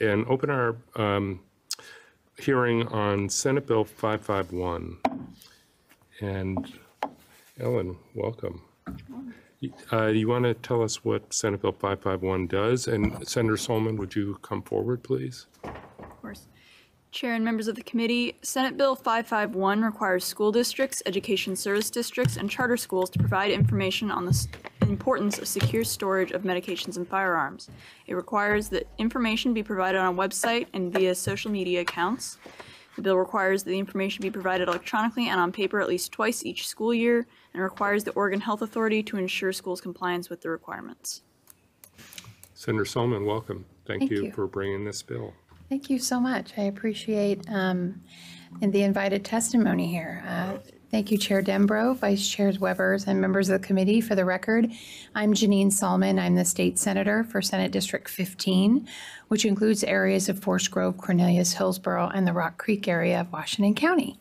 and open our hearing on Senate Bill 551. And Ellen, welcome. You want to tell us what Senate Bill 551 does? And Senator Sollman, would you come forward, please? Of course. Chair and members of the committee, Senate Bill 551 requires school districts, education service districts, and charter schools to provide information on the importance of secure storage of medications and firearms. It requires that information be provided on a website and via social media accounts. The bill requires that the information be provided electronically and on paper at least twice each school year, and requires the Oregon Health Authority to ensure schools' compliance with the requirements. Senator Sollman, welcome. Thank you for bringing this bill. Thank you so much. I appreciate the invited testimony here. Thank you, Chair Dembro, Vice Chairs Webbers, and members of the committee. For the record, I'm Janine Sollman. I'm the state senator for Senate District 15, which includes areas of Forest Grove, Cornelius, Hillsborough, and the Rock Creek area of Washington County.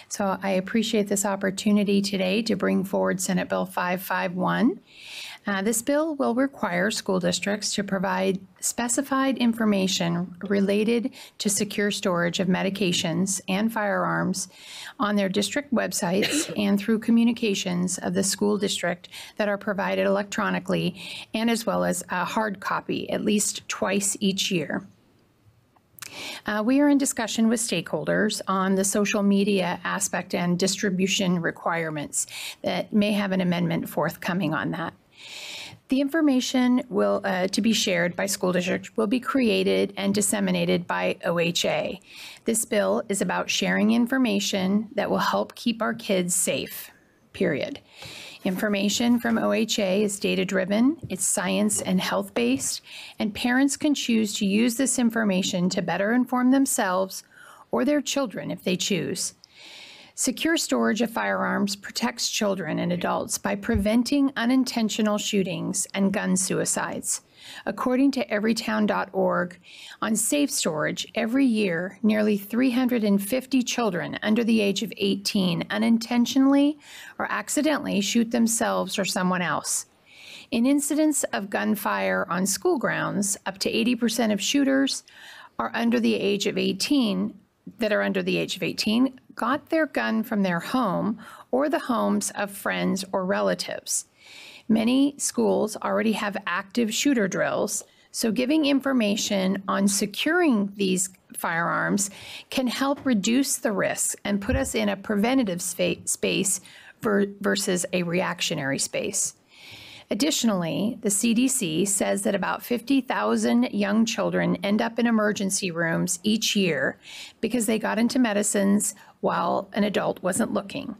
So I appreciate this opportunity today to bring forward Senate Bill 551. This bill will require school districts to provide specified information related to secure storage of medications and firearms on their district websites and through communications of the school district that are provided electronically, and as well as a hard copy at least twice each year. We are in discussion with stakeholders on the social media aspect and distribution requirements that may have an amendment forthcoming on that. The information will to be shared by school districts will be created and disseminated by OHA. This bill is about sharing information that will help keep our kids safe, period. Information from OHA is data-driven, it's science and health-based, and parents can choose to use this information to better inform themselves or their children if they choose. Secure storage of firearms protects children and adults by preventing unintentional shootings and gun suicides. According to everytown.org, on safe storage, every year, nearly 350 children under the age of 18 unintentionally or accidentally shoot themselves or someone else. In incidents of gunfire on school grounds, up to 80% of shooters are under the age of 18 got their gun from their home or the homes of friends or relatives. Many schools already have active shooter drills, so giving information on securing these firearms can help reduce the risks and put us in a preventative space versus a reactionary space. Additionally, the CDC says that about 50,000 young children end up in emergency rooms each year because they got into medicines while an adult wasn't looking.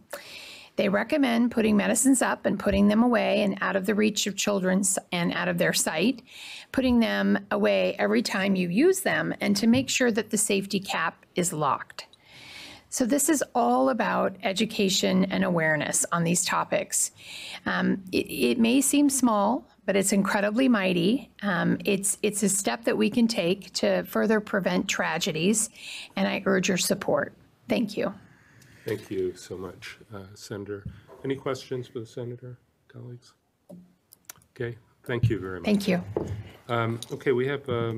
They recommend putting medicines up and putting them away and out of the reach of children and out of their sight, putting them away every time you use them, and to make sure that the safety cap is locked. So this is all about education and awareness on these topics. It may seem small, but it's incredibly mighty. It's a step that we can take to further prevent tragedies, and I urge your support. Thank you. Thank you so much, Senator. Any questions for the Senator, colleagues? Okay, thank you very much. Thank you. Okay, we have 4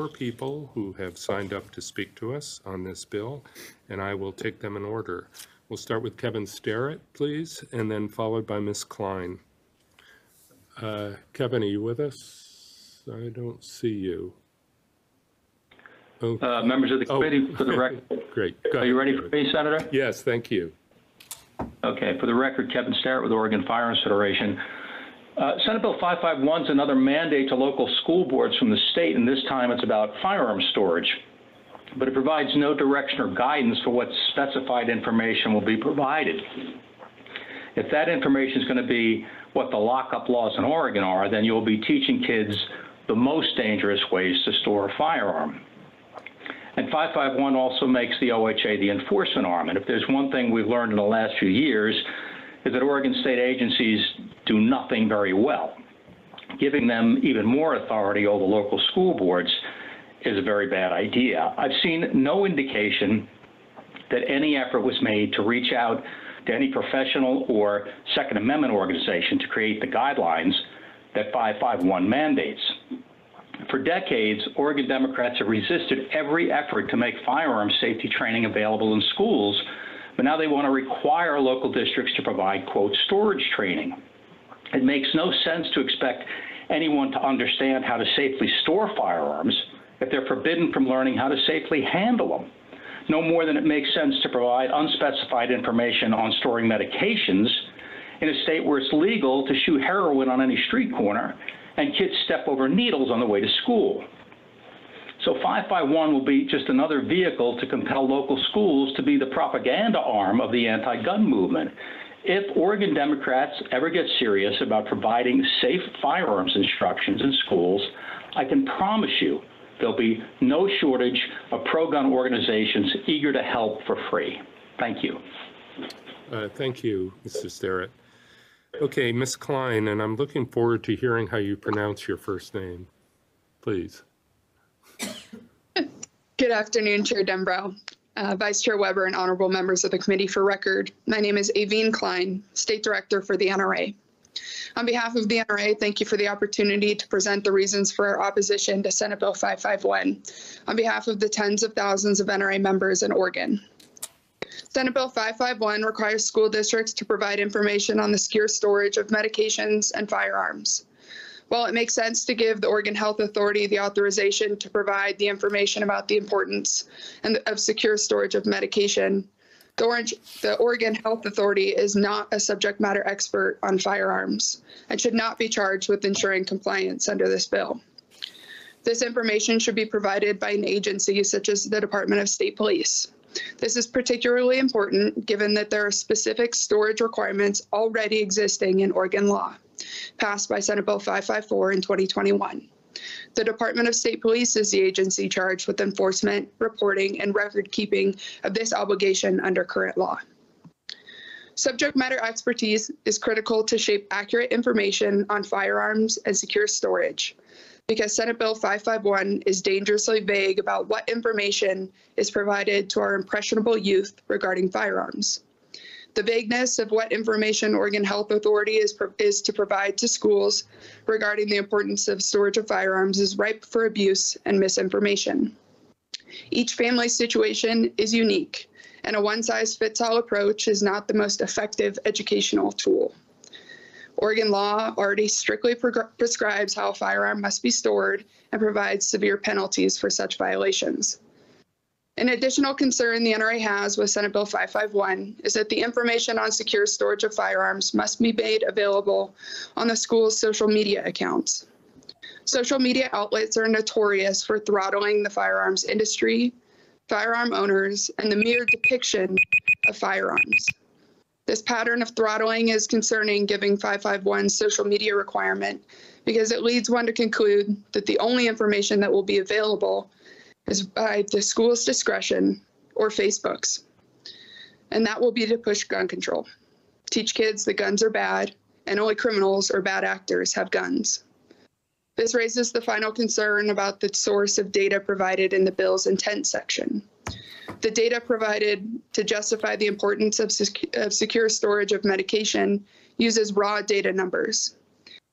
people who have signed up to speak to us on this bill, and I will take them in order. We'll start with Kevin Starrett, please, and then followed by Ms. Klein. Kevin, are you with us? I don't see you. Okay. Members of the committee, for the record. Great. Are you ready for me, Senator? Yes, thank you. Okay. For the record, Kevin Starrett with Oregon Firearms Federation. Senate Bill 551 is another mandate to local school boards from the state, and this time it's about firearms storage. But it provides no direction or guidance for what specified information will be provided. If that information is going to be what the lockup laws in Oregon are, then you'll be teaching kids the most dangerous ways to store a firearm. And 551 also makes the OHA the enforcement arm. And if there's one thing we've learned in the last few years, is that Oregon state agencies do nothing very well. Giving them even more authority over local school boards is a very bad idea. I've seen no indication that any effort was made to reach out to any professional or Second Amendment organization to create the guidelines that 551 mandates. For decades, Oregon Democrats have resisted every effort to make firearms safety training available in schools, but now they want to require local districts to provide, quote, storage training. It makes no sense to expect anyone to understand how to safely store firearms if they're forbidden from learning how to safely handle them. No more than it makes sense to provide unspecified information on storing medications in a state where it's legal to shoot heroin on any street corner and kids step over needles on the way to school. So 551 will be just another vehicle to compel local schools to be the propaganda arm of the anti-gun movement. If Oregon Democrats ever get serious about providing safe firearms instructions in schools, I can promise you there'll be no shortage of pro-gun organizations eager to help for free. Thank you. Thank you, Mr. Sterrett. Okay, Ms. Klein, and I'm looking forward to hearing how you pronounce your first name. Please. Good afternoon, Chair Dembrow, Vice Chair Weber, and honorable members of the committee. For record, my name is Aveen Klein, State Director for the NRA. On behalf of the NRA, thank you for the opportunity to present the reasons for our opposition to Senate Bill 551 on behalf of the tens of thousands of NRA members in Oregon. Senate Bill 551 requires school districts to provide information on the secure storage of medications and firearms. While it makes sense to give the Oregon Health Authority the authorization to provide the information about the importance of secure storage of medication, the Oregon Health Authority is not a subject matter expert on firearms and should not be charged with ensuring compliance under this bill. This information should be provided by an agency such as the Department of State Police. This is particularly important given that there are specific storage requirements already existing in Oregon law, passed by Senate Bill 554 in 2021. The Department of State Police is the agency charged with enforcement, reporting, and record keeping of this obligation under current law. Subject matter expertise is critical to shape accurate information on firearms and secure storage, because Senate Bill 551 is dangerously vague about what information is provided to our impressionable youth regarding firearms. The vagueness of what information Oregon Health Authority is to provide to schools regarding the importance of storage of firearms is ripe for abuse and misinformation. Each family's situation is unique, and a one-size-fits-all approach is not the most effective educational tool. Oregon law already strictly prescribes how a firearm must be stored and provides severe penalties for such violations. An additional concern the NRA has with Senate Bill 551 is that the information on secure storage of firearms must be made available on the school's social media accounts. Social media outlets are notorious for throttling the firearms industry, firearm owners, and the mere depiction of firearms. This pattern of throttling is concerning, given 551's social media requirement, because it leads one to conclude that the only information that will be available is by the school's discretion or Facebook's. And that will be to push gun control. Teach kids that guns are bad and only criminals or bad actors have guns. This raises the final concern about the source of data provided in the bill's intent section. The data provided to justify the importance of secure storage of medication uses raw data numbers.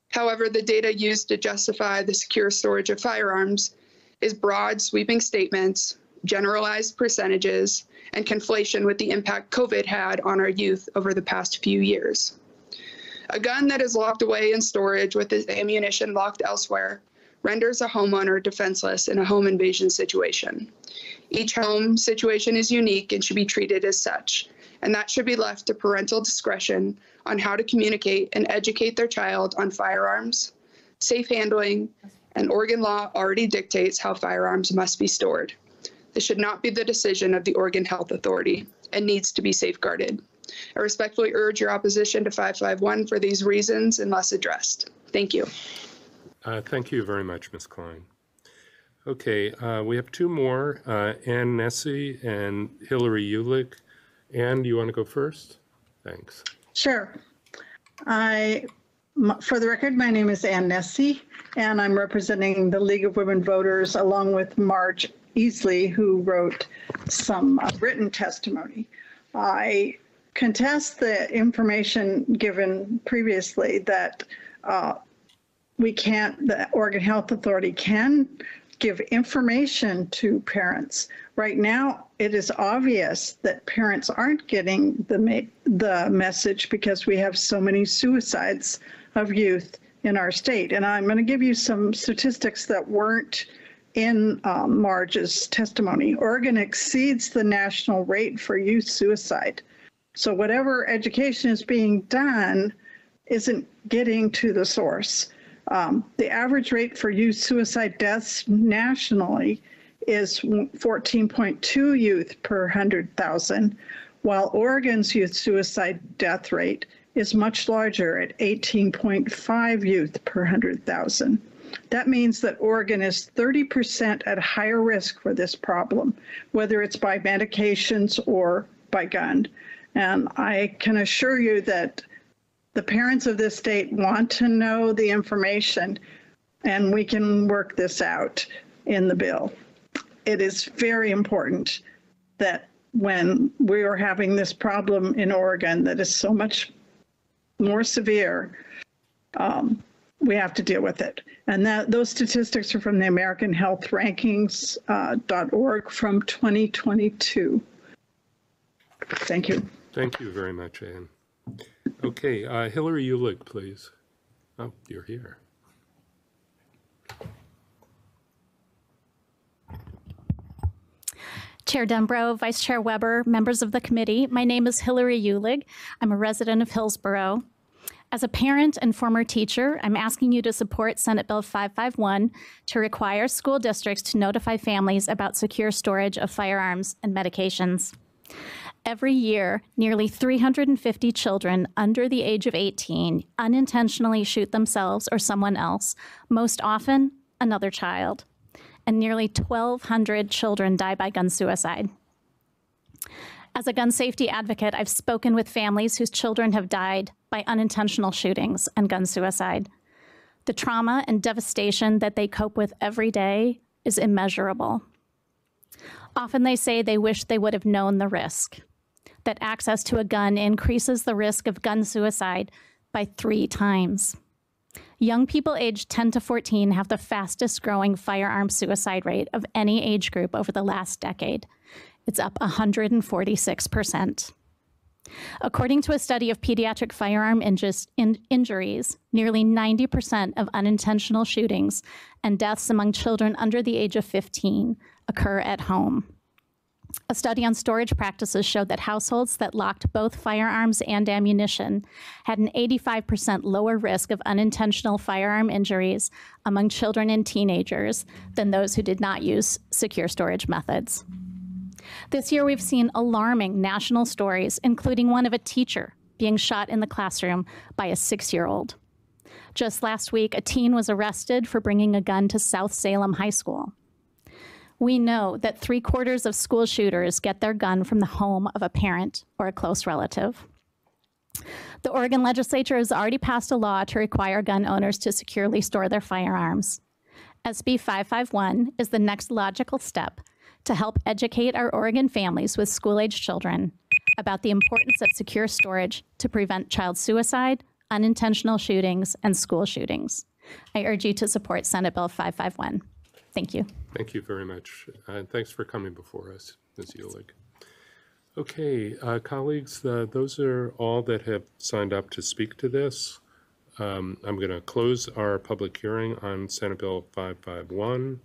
However, the data used to justify the secure storage of firearms is broad, sweeping statements, generalized percentages, and conflation with the impact COVID had on our youth over the past few years. A gun that is locked away in storage with its ammunition locked elsewhere renders a homeowner defenseless in a home invasion situation. Each home situation is unique and should be treated as such, and that should be left to parental discretion on how to communicate and educate their child on firearms, safe handling, and Oregon law already dictates how firearms must be stored. This should not be the decision of the Oregon Health Authority and needs to be safeguarded. I respectfully urge your opposition to 551 for these reasons unless addressed. Thank you. Thank you very much, Ms. Klein. Okay, we have two more, Ann Nessie and Hillary Ulick. Ann, do you want to go first? Thanks. Sure. For the record, my name is Ann Nessie, and I'm representing the League of Women Voters along with Marge Easley, who wrote some written testimony. I contest the information given previously that the Oregon Health Authority can give information to parents. Right now, it is obvious that parents aren't getting the message because we have so many suicides of youth in our state. And I'm going to give you some statistics that weren't in Marge's testimony. Oregon exceeds the national rate for youth suicide. So whatever education is being done isn't getting to the source. The average rate for youth suicide deaths nationally is 14.2 youth per 100,000, while Oregon's youth suicide death rate is much larger at 18.5 youth per 100,000. That means that Oregon is 30% at higher risk for this problem, whether it's by medications or by gun. And I can assure you that the parents of this state want to know the information, and we can work this out in the bill. It is very important that when we are having this problem in Oregon that is so much more severe, we have to deal with it. And those statistics are from the American Health Rankings.org from 2022. Thank you. Thank you very much, Ann. Okay, Hillary Ulig, please. Oh, you're here. Chair Dembro, Vice Chair Weber, members of the committee, my name is Hillary Ulig. I'm a resident of Hillsborough. As a parent and former teacher, I'm asking you to support Senate Bill 551 to require school districts to notify families about secure storage of firearms and medications. Every year, nearly 350 children under the age of 18 unintentionally shoot themselves or someone else, most often another child. And nearly 1,200 children die by gun suicide. As a gun safety advocate, I've spoken with families whose children have died by unintentional shootings and gun suicide. The trauma and devastation that they cope with every day is immeasurable. Often they say they wish they would have known the risk, that access to a gun increases the risk of gun suicide by 3 times. Young people aged 10 to 14 have the fastest growing firearm suicide rate of any age group over the last decade. It's up 146%. According to a study of pediatric firearm injuries, nearly 90% of unintentional shootings and deaths among children under the age of 15 occur at home. A study on storage practices showed that households that locked both firearms and ammunition had an 85% lower risk of unintentional firearm injuries among children and teenagers than those who did not use secure storage methods. This year, we've seen alarming national stories, including one of a teacher being shot in the classroom by a 6-year-old. Just last week, a teen was arrested for bringing a gun to South Salem High School. We know that 3/4 of school shooters get their gun from the home of a parent or a close relative. The Oregon legislature has already passed a law to require gun owners to securely store their firearms. SB 551 is the next logical step to help educate our Oregon families with school-age children about the importance of secure storage to prevent child suicide, unintentional shootings, and school shootings. I urge you to support Senate Bill 551. Thank you. Thank you very much. And thanks for coming before us, Ms. Ulig. Okay, colleagues, those are all that have signed up to speak to this. I'm going to close our public hearing on Senate Bill 551.